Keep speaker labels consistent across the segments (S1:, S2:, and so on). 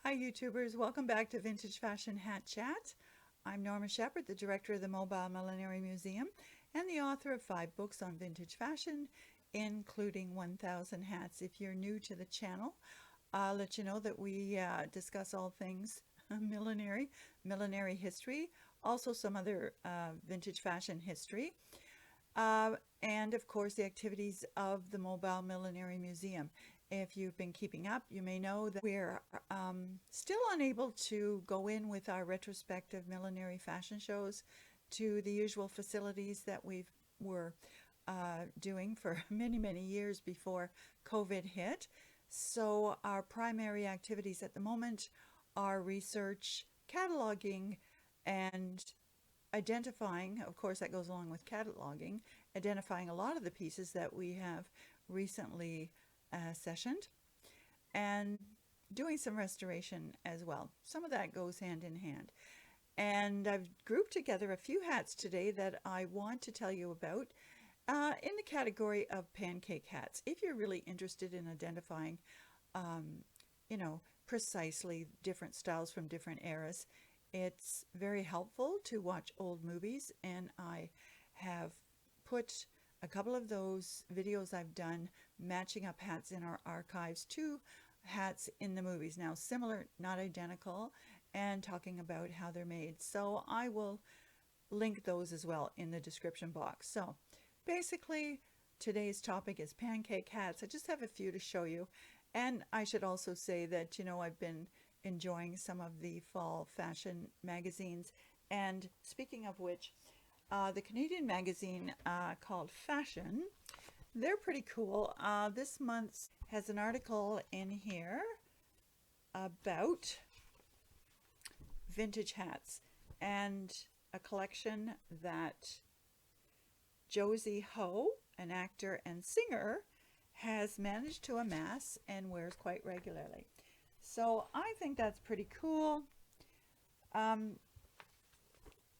S1: Hi YouTubers, welcome back to Vintage Fashion Hat Chat. I'm Norma Shephard, the director of the Mobile Millinery Museum and the author of 5 books on vintage fashion, including 1,000 hats. If you're new to the channel, I'll let you know that we discuss all things millinery history, also some other vintage fashion history, and of course the activities of the Mobile Millinery Museum. If you've been keeping up, you may know that we're still unable to go in with our retrospective millinery fashion shows to the usual facilities that we were doing for many years before COVID hit. So our primary activities at the moment are research, cataloging, and identifying, of course that goes along with cataloging, identifying a lot of the pieces that we have recently sessioned, and doing some restoration as well. Some of that goes hand in hand. And I've grouped together a few hats today that I want to tell you about in the category of pancake hats. If you're really interested in identifying, precisely different styles from different eras, it's very helpful to watch old movies, and I have put a couple of those videos I've done matching up hats in our archives to hats in the movies. Now, similar, not identical, and talking about how they're made. So I will link those as well in the description box. So basically, today's topic is pancake hats. I just have a few to show you. And I should also say that, I've been enjoying some of the fall fashion magazines. And speaking of which, the Canadian magazine called Fashion, they're pretty cool. This month has an article in here about vintage hats and a collection that Josie Ho, an actor and singer, has managed to amass and wears quite regularly. So I think that's pretty cool.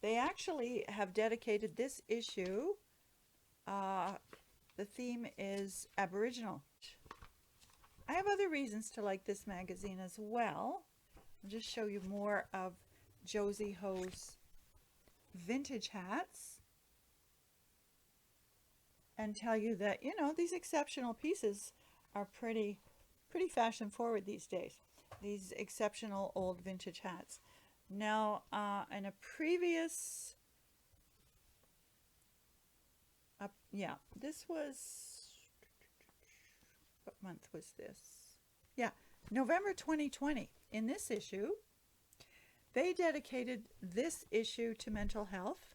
S1: They actually have dedicated this issue. The theme is Aboriginal. I have other reasons to like this magazine as well. I'll just show you more of Josie Ho's vintage hats and tell you that, these exceptional pieces are pretty fashion forward these days. These exceptional old vintage hats. Now, in a previous, this was, what month was this? Yeah, November 2020. In this issue, they dedicated this issue to mental health,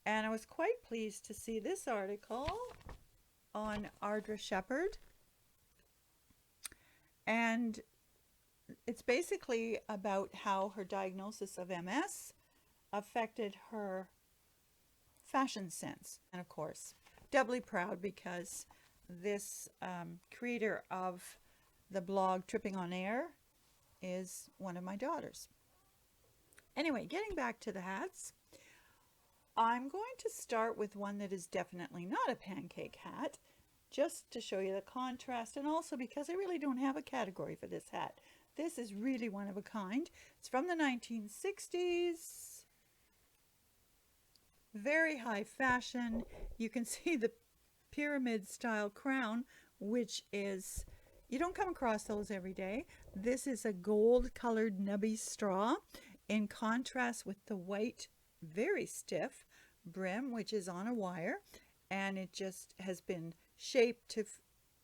S1: and I was quite pleased to see this article on Ardra Shephard, and it's basically about how her diagnosis of MS affected her fashion sense. And of course, doubly proud because this creator of the blog Tripping on Air is one of my daughters. Anyway, getting back to the hats, I'm going to start with one that is definitely not a pancake hat, just to show you the contrast, and also because I really don't have a category for this hat. This is really one of a kind. It's from the 1960s. Very high fashion. You can see the pyramid style crown, which is, you don't come across those every day. This is a gold colored nubby straw in contrast with the white, very stiff brim, which is on a wire, and it just has been shaped to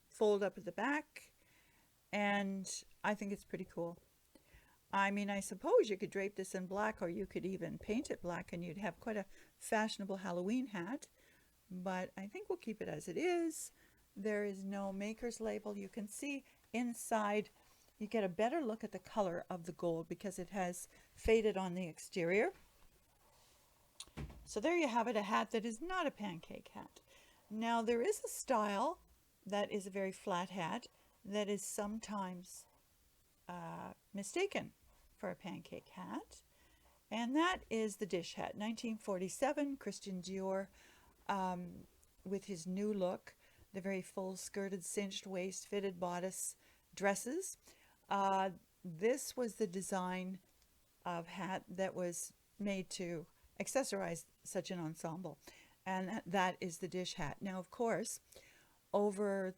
S1: fold up at the back, and I think it's pretty cool. I mean, I suppose you could drape this in black, or you could even paint it black and you'd have quite a fashionable Halloween hat, but I think we'll keep it as it is. There is no maker's label. You can see inside, you get a better look at the color of the gold because it has faded on the exterior. So there you have it, a hat that is not a pancake hat. Now there is a style that is a very flat hat that is sometimes mistaken for a pancake hat, and that is the dish hat. 1947, Christian Dior, with his new look, the very full skirted cinched waist, fitted bodice dresses. this was the design of hat that was made to accessorize such an ensemble, and that is the dish hat. Now, of course, over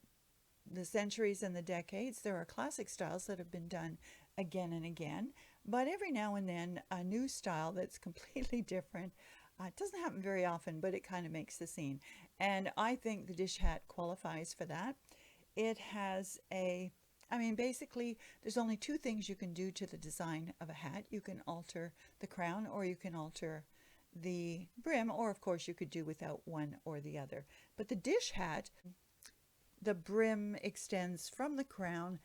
S1: the centuries and the decades, there are classic styles that have been done again and again, but every now and then a new style that's completely different. It doesn't happen very often, but it kind of makes the scene. And I think the dish hat qualifies for that. It has basically, there's only two things you can do to the design of a hat. You can alter the crown, or you can alter the brim, or of course you could do without one or the other. But the dish hat, the brim extends from the crown.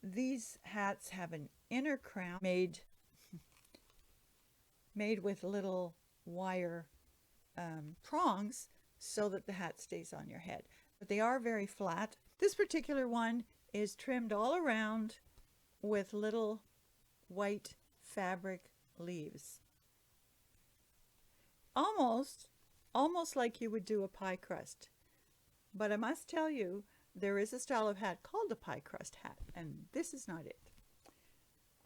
S1: These hats have an inner crown made with little wire prongs so that the hat stays on your head. But they are very flat. This particular one is trimmed all around with little white fabric leaves. Almost like you would do a pie crust. But I must tell you, there is a style of hat called a pie crust hat, and this is not it.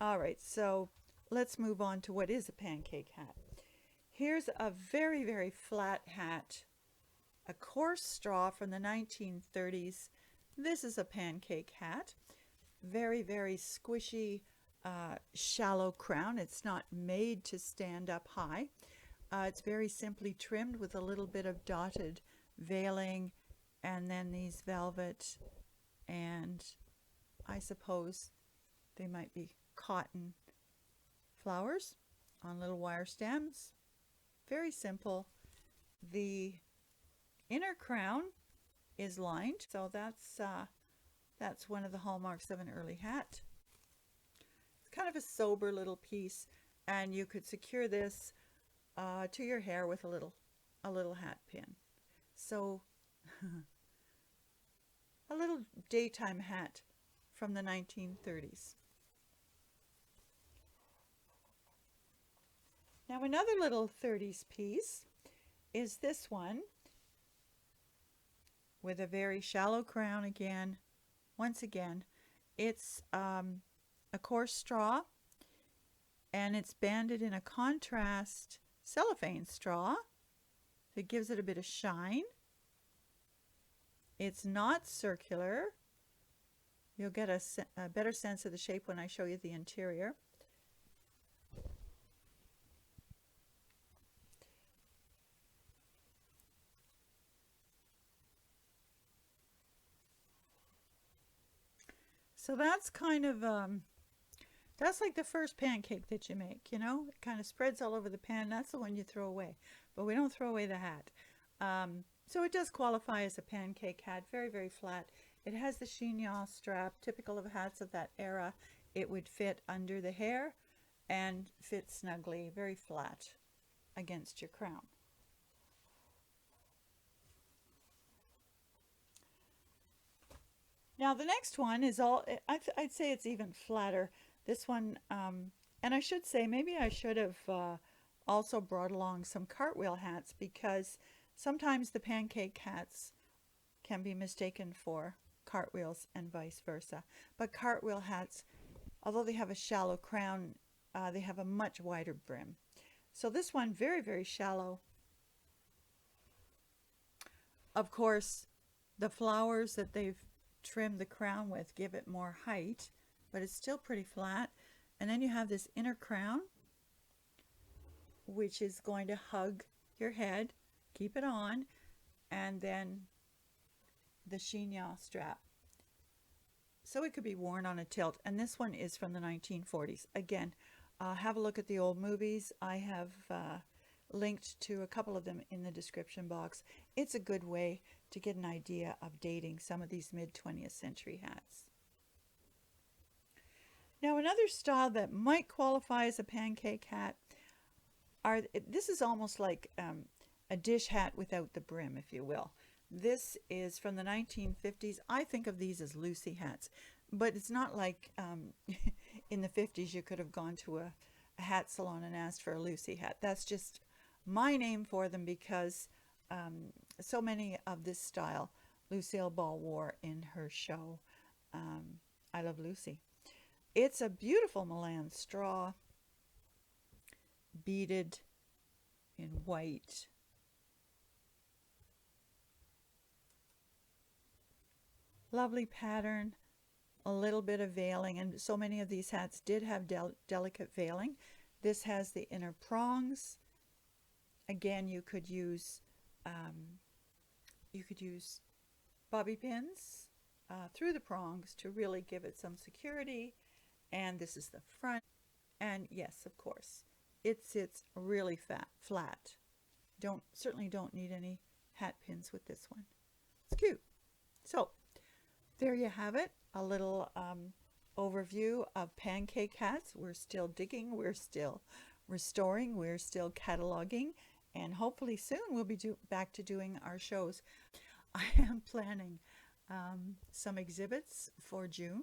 S1: All right, so let's move on to what is a pancake hat. Here's a very, very flat hat, a coarse straw from the 1930s. This is a pancake hat. Very, very squishy, shallow crown. It's not made to stand up high. It's very simply trimmed with a little bit of dotted veiling, and then these velvet, and I suppose they might be cotton flowers on little wire stems. Very simple. The inner crown is lined, so that's one of the hallmarks of an early hat. It's kind of a sober little piece, and you could secure this to your hair with a little hat pin. So a little daytime hat from the 1930s. Now another little 30s piece is this one with a very shallow crown again. Once again, it's a coarse straw, and it's banded in a contrast cellophane straw that gives it a bit of shine. It's not circular. You'll get a better sense of the shape when I show you the interior. So that's kind of, that's like the first pancake that you make, you know? It kind of spreads all over the pan. That's the one you throw away. But we don't throw away the hat. So it does qualify as a pancake hat. Very, very flat. It has the chignon strap, typical of hats of that era. It would fit under the hair and fit snugly, very flat against your crown. Now the next one is I'd say it's even flatter. This one, and I should say, maybe I should have also brought along some cartwheel hats, because sometimes the pancake hats can be mistaken for cartwheels and vice versa. But cartwheel hats, although they have a shallow crown, they have a much wider brim. So this one, very, very shallow. Of course, the flowers that they've trimmed the crown with give it more height, but it's still pretty flat. And then you have this inner crown, which is going to hug your head, keep it on, and then the chignon strap. So it could be worn on a tilt. And this one is from the 1940s. Again, have a look at the old movies. I have linked to a couple of them in the description box. It's a good way to get an idea of dating some of these mid-20th century hats. Now another style that might qualify as a pancake hat this is almost like a dish hat without the brim, if you will. This is from the 1950s. I think of these as Lucy hats, but it's not like in the 50s you could have gone to a hat salon and asked for a Lucy hat. That's just my name for them, because so many of this style Lucille Ball wore in her show I Love Lucy. It's a beautiful Milan straw, beaded in white. Lovely pattern, a little bit of veiling, and so many of these hats did have delicate veiling. This has the inner prongs. Again, you could use bobby pins through the prongs to really give it some security. And this is the front. And yes, of course, it sits really flat. Certainly don't need any hat pins with this one. It's cute. So there you have it, a little overview of pancake hats. We're still digging, we're still restoring, we're still cataloging, and hopefully soon we'll be back to doing our shows. I am planning some exhibits for June,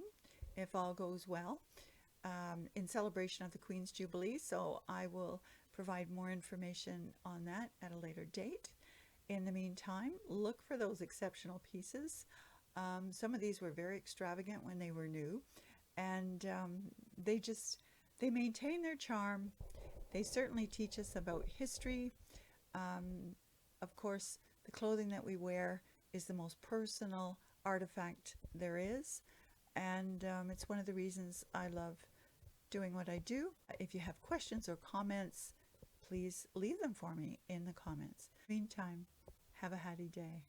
S1: if all goes well, in celebration of the Queen's Jubilee, so I will provide more information on that at a later date. In the meantime, look for those exceptional pieces. Some of these were very extravagant when they were new, and they maintain their charm. They certainly teach us about history. Of course, the clothing that we wear is the most personal artifact there is, and it's one of the reasons I love doing what I do. If you have questions or comments, please leave them for me in the comments. Meantime, have a hatty day.